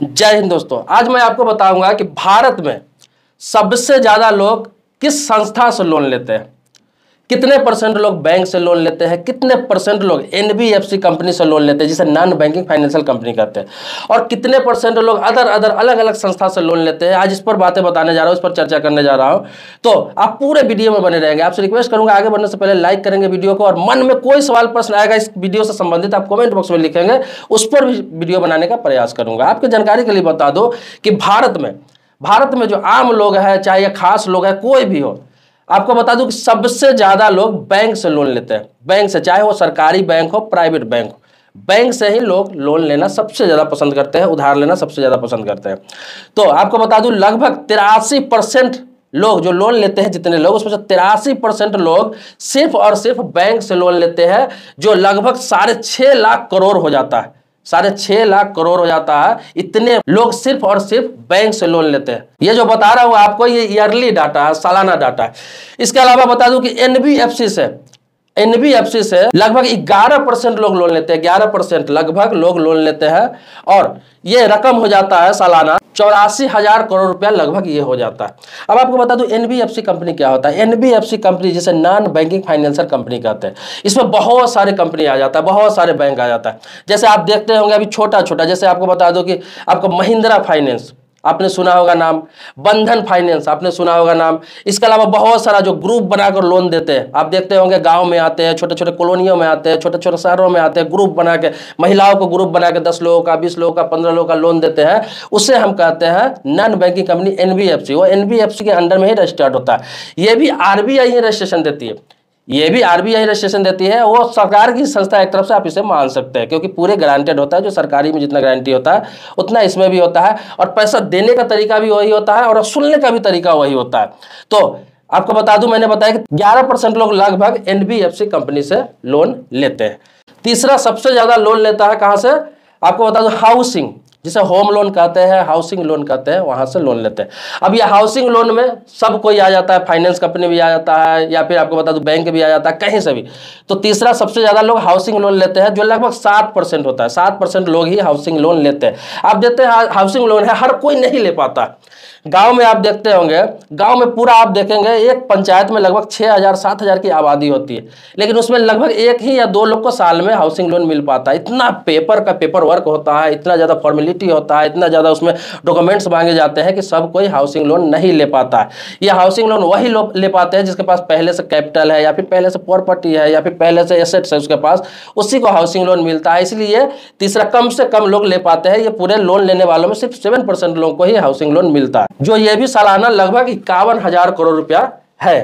जय हिंद दोस्तों। आज मैं आपको बताऊंगा कि भारत में सबसे ज्यादा लोग किस संस्था से लोन लेते हैं, कितने परसेंट लोग बैंक से लोन लेते हैं, कितने परसेंट लोग एनबीएफसी कंपनी से लोन लेते हैं जिसे नॉन बैंकिंग फाइनेंशियल कंपनी कहते हैं, और कितने परसेंट लोग अदर अलग अलग संस्था से लोन लेते हैं। आज इस पर बातें बताने जा रहा हूं, इस पर चर्चा करने जा रहा हूं, तो आप पूरे वीडियो में बने रहेंगे। आपसे रिक्वेस्ट करूंगा आगे बढ़ने से पहले लाइक करेंगे वीडियो को, और मन में कोई सवाल प्रश्न आएगा इस वीडियो से संबंधित आप कमेंट बॉक्स में लिखेंगे, उस पर भी वीडियो बनाने का प्रयास करूंगा। आपकी जानकारी के लिए बता दो कि भारत में जो आम लोग हैं, चाहे खास लोग हैं, कोई भी हो, आपको बता दूं कि सबसे ज्यादा लोग बैंक से लोन लेते हैं। बैंक से, चाहे वो सरकारी बैंक हो, प्राइवेट बैंक हो, बैंक से ही लोग लोन लेना सबसे ज्यादा पसंद करते हैं, उधार लेना सबसे ज्यादा पसंद करते हैं। तो आपको बता दूं लगभग 83% लोग जो लोन लेते हैं, जितने लोग, उसमें से 83% लोग सिर्फ और सिर्फ बैंक से लोन लेते हैं, जो लगभग 6.5 लाख करोड़ हो जाता है। 6.5 लाख करोड़ हो जाता है। इतने लोग सिर्फ और सिर्फ बैंक से लोन लेते हैं। ये जो बता रहा हूं आपको, ये ईयरली डाटा है, सालाना डाटा है। इसके अलावा बता दूं कि एनबीएफसी से लगभग 11% लोग लोन लेते हैं। 11% लगभग लोग लोन लेते हैं, और ये रकम हो जाता है सालाना 84,000 करोड़ रुपया लगभग ये हो जाता है। अब आपको बता दूं एनबीएफसी कंपनी क्या होता है। एनबीएफसी कंपनी जिसे नॉन बैंकिंग फाइनेंशियल कंपनी कहते हैं, इसमें बहुत सारे कंपनी आ जाता है, बहुत सारे बैंक आ जाता है। जैसे आप देखते होंगे अभी छोटा छोटा, जैसे आपको बता दो कि आपको महिंद्रा फाइनेंस आपने सुना होगा नाम, बंधन फाइनेंस आपने सुना होगा नाम। इसके अलावा बहुत सारा जो ग्रुप बनाकर लोन देते हैं, आप देखते होंगे गांव में आते हैं, छोटे छोटे कॉलोनियों में आते हैं, छोटे छोटे शहरों में आते हैं, ग्रुप बना के, महिलाओं को ग्रुप बना के 10 लोगों का, 20 लोगों का, 15 लोगों का लोन देते हैं। उससे हम कहते हैं नॉन बैंकिंग कंपनी एनबीएफसी। वो एनबीएफसी के अंडर में ही रजिस्टर्ड होता है। ये भी आरबीआई रजिस्ट्रेशन देती है, रजिस्ट्रेशन देती है। वो सरकार की संस्था एक तरफ से आप इसे मान सकते हैं, क्योंकि पूरे गारंटेड होता है। जो सरकारी में जितना गारंटी होता है उतना इसमें भी होता है, और पैसा देने का तरीका भी वही होता है, और वसूलने का भी तरीका वही होता है। तो आपको बता दूं, मैंने बताया कि 11% लोग लगभग एनबीएफसी कंपनी से लोन लेते हैं। तीसरा सबसे ज्यादा लोन लेता है कहां से, आपको बता दूं हाउसिंग, जिसे होम लोन कहते हैं, हाउसिंग लोन कहते हैं, वहां से लोन लेते हैं। अब ये हाउसिंग लोन में सब कोई आ जाता है, फाइनेंस कंपनी भी आ जाता है, या फिर आपको बता दूं बैंक भी आ जाता है, कहीं से भी। तो तीसरा सबसे ज्यादा लोग हाउसिंग लोन लेते हैं, जो लगभग 7% होता है। 7% लोग ही हाउसिंग लोन लेते हैं। आप देखते हैं हाउसिंग लोन है, हर कोई नहीं ले पाता। गांव में आप देखते होंगे, गांव में पूरा आप देखेंगे एक पंचायत में लगभग 6,000-7,000 की आबादी होती है, लेकिन उसमें लगभग 1 ही या 2 लोग को साल में हाउसिंग लोन मिल पाता है। इतना पेपर वर्क होता है, इतना ज्यादा फॉर्मेलिटी होता है, इतना ज्यादा उसमें डॉक्यूमेंट्स मांगे जाते हैं कि सब कोई हाउसिंग लोन नहीं ले पाता है। यह हाउसिंग लोन वही लोग ले पाते हैं जिसके पास पहले से कैपिटल है, या फिर पहले से प्रॉपर्टी है, या फिर पहले से एसेट्स है उसके पास, उसी को हाउसिंग लोन मिलता है। इसलिए तीसरा कम से कम लोग ले पाते हैं। ये पूरे लोन लेने वालों में सिर्फ 7% लोगों को ही हाउसिंग लोन मिलता है, जो ये भी सालाना लगभग 51,000 करोड़ रुपया है।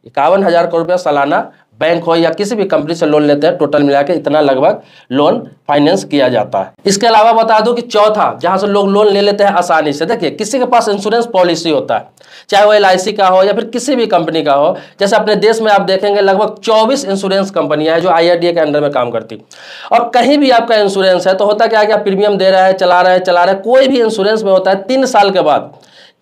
51,000 करोड़ रुपया सालाना बैंक हो या किसी भी कंपनी से लोन लेते हैं, टोटल मिला के इतना लगभग लोन फाइनेंस किया जाता है। इसके अलावा बता दूं कि चौथा जहां से लोग लोन ले लेते हैं आसानी से, देखिए किसी के पास इंश्योरेंस पॉलिसी होता है, चाहे वो एलआईसी का हो या फिर किसी भी कंपनी का हो। जैसे अपने देश में आप देखेंगे लगभग 24 इंश्योरेंस कंपनियां हैं जो आईआरडीए के अंडर में काम करती। और कहीं भी आपका इंश्योरेंस है तो होता क्या है कि आप प्रीमियम दे रहे हैं, चला रहे हैं। कोई भी इंश्योरेंस में होता है 3 साल के बाद,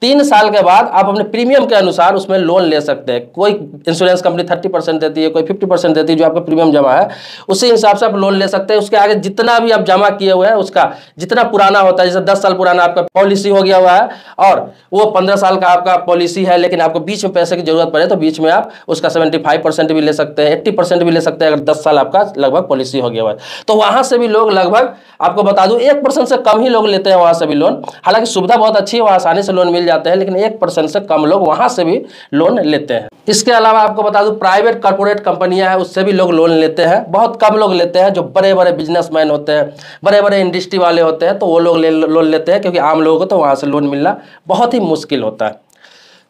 3 साल के बाद आप अपने प्रीमियम के अनुसार उसमें लोन ले सकते हैं। कोई इंश्योरेंस कंपनी 30% देती है, कोई 50% देती है, जो आपका प्रीमियम जमा है उसी हिसाब से आप लोन ले सकते हैं। उसके आगे जितना भी आप जमा किए हुए हैं उसका जितना पुराना होता है, जैसे 10 साल पुराना आपका पॉलिसी हो गया हुआ है और वो 15 साल का आपका पॉलिसी है, लेकिन आपको बीच में पैसे की जरूरत पड़े तो बीच में आप उसका 75% भी ले सकते हैं, 80% भी ले सकते हैं, अगर 10 साल आपका लगभग पॉलिसी हो गया हुआ है। तो वहां से भी लोग लगभग आपको बता दूं 1% से कम ही लोग लेते हैं वहां से भी लोन। हालांकि सुविधा बहुत अच्छी है, वहां आसानी से लोन मिल जाते हैं, लेकिन 1% से कम लोग वहां से भी लोन लेते हैं। इसके अलावा आपको बता दूं प्राइवेट कॉर्पोरेट कंपनियां हैं, उससे भी लोग लोन लेते हैं। बहुत कम लोग लेते हैं, जो बड़े बड़े बिजनेसमैन होते हैं, बड़े बड़े इंडस्ट्री वाले होते हैं, तो वो लोग लोन लेते हैं, क्योंकि आम लोगों को तो वहां से लोन मिलना बहुत ही मुश्किल होता है।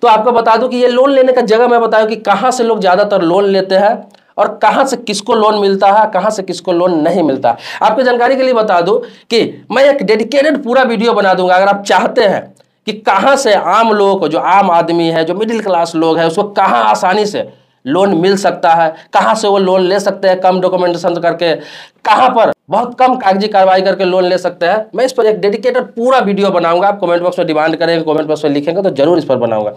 तो आपको बता दूं कि ये लोन लेने का जगह मैं बताऊं कि कहां से लोग ज्यादातर लोन लेते हैं और कहां से किसको लोन मिलता है, कहां से किसको लोन नहीं मिलता। आपको जानकारी के लिए बता दूं कि मैं एक डेडिकेटेड पूरा वीडियो बना दूंगा। अगर आप चाहते हैं कि कहां से आम लोगों को, जो आम आदमी है, जो मिडिल क्लास लोग है, उसको कहां आसानी से लोन मिल सकता है, कहां से वो लोन ले सकते हैं कम डॉक्यूमेंटेशन करके, कहां पर बहुत कम कागजी कार्रवाई करके लोन ले सकते हैं। मैं इस पर एक डेडिकेटेड पूरा वीडियो बनाऊंगा, आप कमेंट बॉक्स में डिमांड करेंगे, कमेंट बॉक्स में लिखेंगे तो जरूर इस पर बनाऊंगा।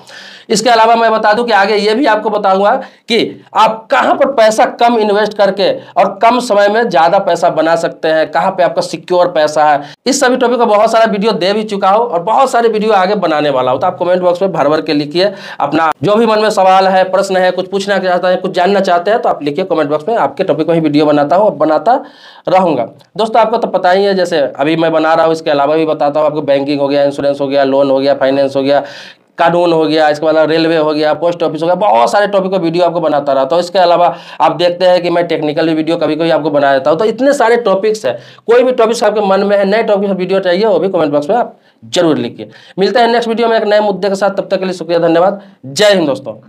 इसके अलावा मैं बता दूं कि आगे ये भी आपको बताऊंगा कि आप कहां पर पैसा कम इन्वेस्ट करके और कम समय में ज्यादा पैसा बना सकते हैं, कहां पे आपका सिक्योर पैसा है। इस सभी टॉपिक का बहुत सारा वीडियो दे भी चुका हूं और बहुत सारे वीडियो आगे बनाने वाला हूं। तो आप कमेंट बॉक्स में भर भर के लिखिए अपना जो भी मन में सवाल है, प्रश्न है, कुछ पूछना चाहते हैं, कुछ जानना चाहते हैं तो आप लिखिए कमेंट बॉक्स में। आपके टॉपिक में ही वीडियो बनाता हूं और बनाता रहूंगा। दोस्तों आपको तो पता ही है, जैसे अभी मैं बना रहा हूं, इसके अलावा भी बताता हूं आपको। बैंकिंग हो गया, इंश्योरेंस हो गया, लोन हो गया, फाइनेंस हो गया, कानून हो गया, इसके बाद रेलवे हो गया, पोस्ट ऑफिस हो गया, बहुत सारे टॉपिक को वीडियो आपको बनाता रहता हूं। इसके अलावा आप देखते हैं कि मैं टेक्निकल वीडियो कभी कभी आपको बना देता हूं। तो इतने सारे टॉपिक्स है, कोई भी टॉपिक्स आपके मन में है, नए टॉपिक वीडियो चाहिए, वो भी कमेंट बॉक्स में आप जरूर लिखिए। मिलते हैं नेक्स्ट वीडियो में एक नए मुद्दे के साथ, तब तक के लिए शुक्रिया, धन्यवाद, जय हिंद दोस्तों।